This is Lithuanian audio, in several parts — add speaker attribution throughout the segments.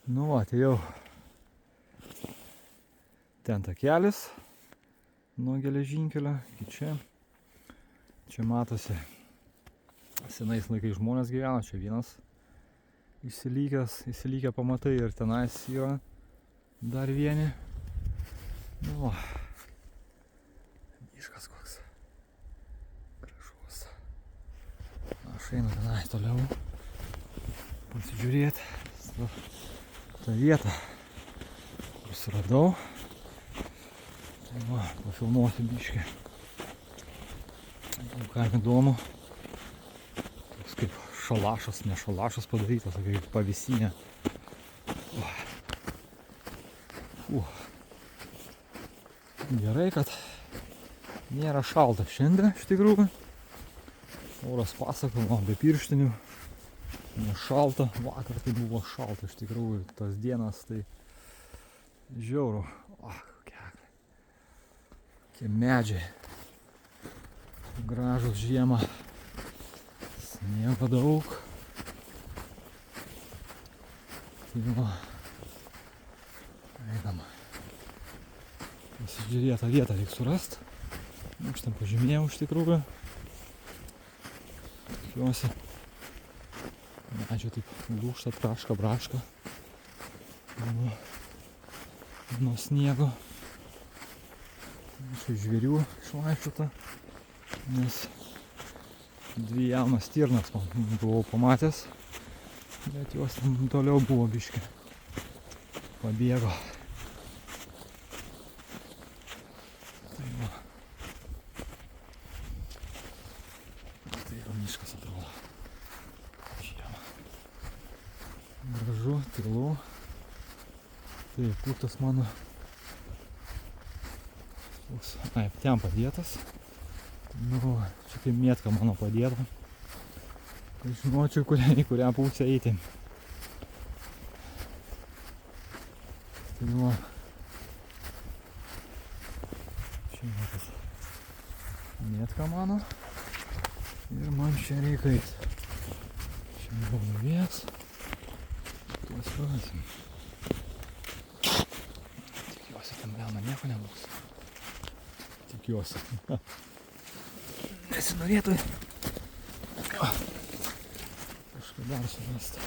Speaker 1: Nu, atėjau. Ten takelis nuo geležinkelio iki čia. Čia matosi, senais laikais žmonės gyveno, čia vienas įsilygę pamatai ir tenais yra dar vieni. Nu, miškas koks gražus. Aš einu tenai toliau pasižiūrėti tą vietą, kur suradau. Tai va, pafilmuosiu biškį. Ką įdomu, toks kaip šalašas, ne šalašas padarytas, kaip pavisinė. Gerai, kad nėra šalta šiandien iš tikrųjų. Oras pasakoma, be pirštinių, nešalta. Vakar tai buvo šalta iš tikrųjų, tas dienas tai žiauru. Kokie medžiai gražus žiemą, sniego daug. Tai va, einam. Pasižiūrėję tą vietą reikia surast. Aš ten pažymėjau iš tikrųjų. Tikiuosi. Medžio taip lūžta, braška. Nuo sniego. Čia žvėrių išvaikščiota. Nes dvi jaunas stirnas buvau pamatęs. Bet jos ten toliau buvo biškį. Pabėgo. Miškas atrodo. Žiemą. Gražu, tylu. Taip, kur tas mano... Ai, ten padėtas. Nu, čia kaip mėtka mano padėta. Tai žinočiau, į kurią pusę eiti. Tai va. Čia matas mėtka mano. Ir man čia reikia eiti. Čia buvo nuvės. Tuos rasim. Tikiuosi, tam velna nieko nebus. Tikiuosi. Nesinorėtų kažką dar surasti.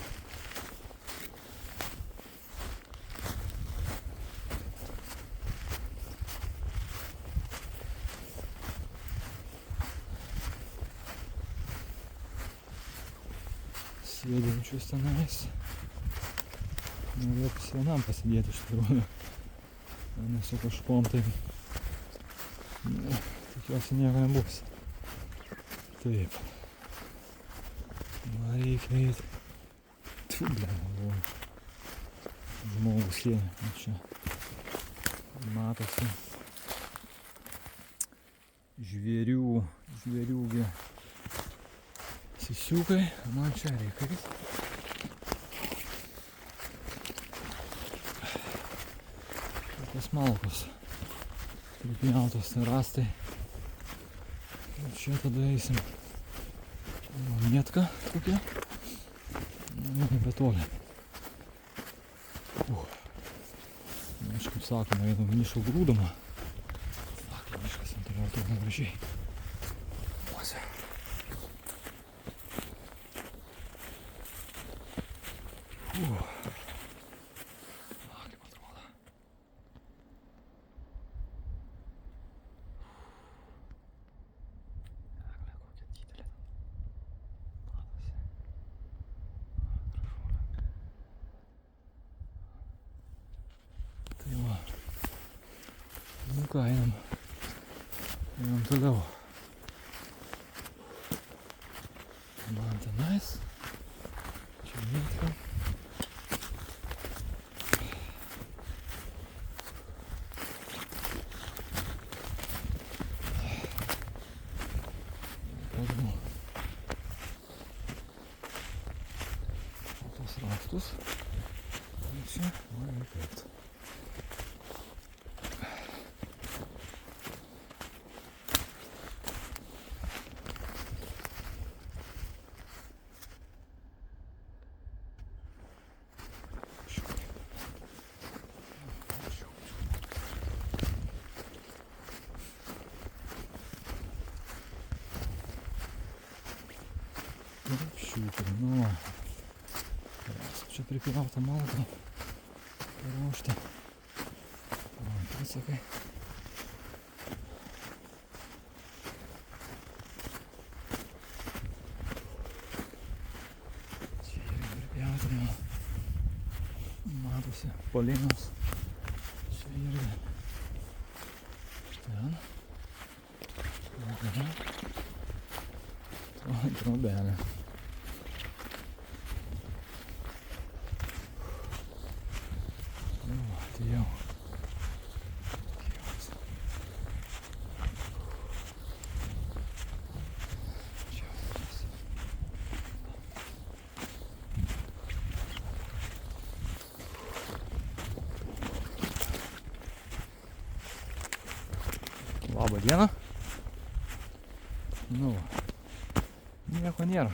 Speaker 1: Sėdinčius tenais. Norėjau vienam pasidėti iš tikrųjų. Ne su kažkom tai. Tikiuosi nieko nebus. Taip. Man reikia eiti. Tfu, blem. Žmogus jie. Čia matosi. Žvėrių sisiukai, man čia reikia. Tokios malkos pripjautos rastai. Ir čia tada eisim. Mėtka kokia. Nebetoli. Aš kaip sakoma, einu miško grūdama. Miškas ant toliau taip negražiai. Kaip atrodo. Eglė kokia didelė. Matosi. Gražulė. Tai va. Nu ką, einam toliau. Man tenais. Čia mėtka. Raktus. Čia, va, taip. Super, nu va. Čia pripjauta malka. Paruošta. Pasakai. Čia irgi pripjauta jau. Matosi polinos. Čia irgi. Ten. Aha. Trobelė. Tai jau. Labą dieną. Nu, nieko nėra.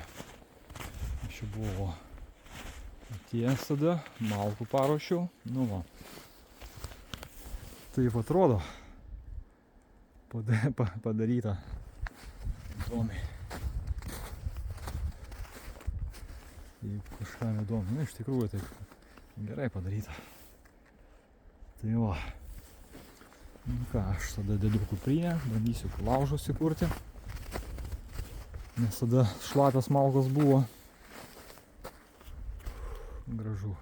Speaker 1: Aš jau buvau atėjęs tada, malkų paruošiau. Nu va. Taip atrodo. Padaryta įdomiai. Jeigu kažkam įdomu, iš tikrųjų taip gerai padaryta. Tai va. Nu ką, aš tada dedu kuprinę, bandysiu laužą sukurti. Nes tada šlapios malkos buvo. Gražu.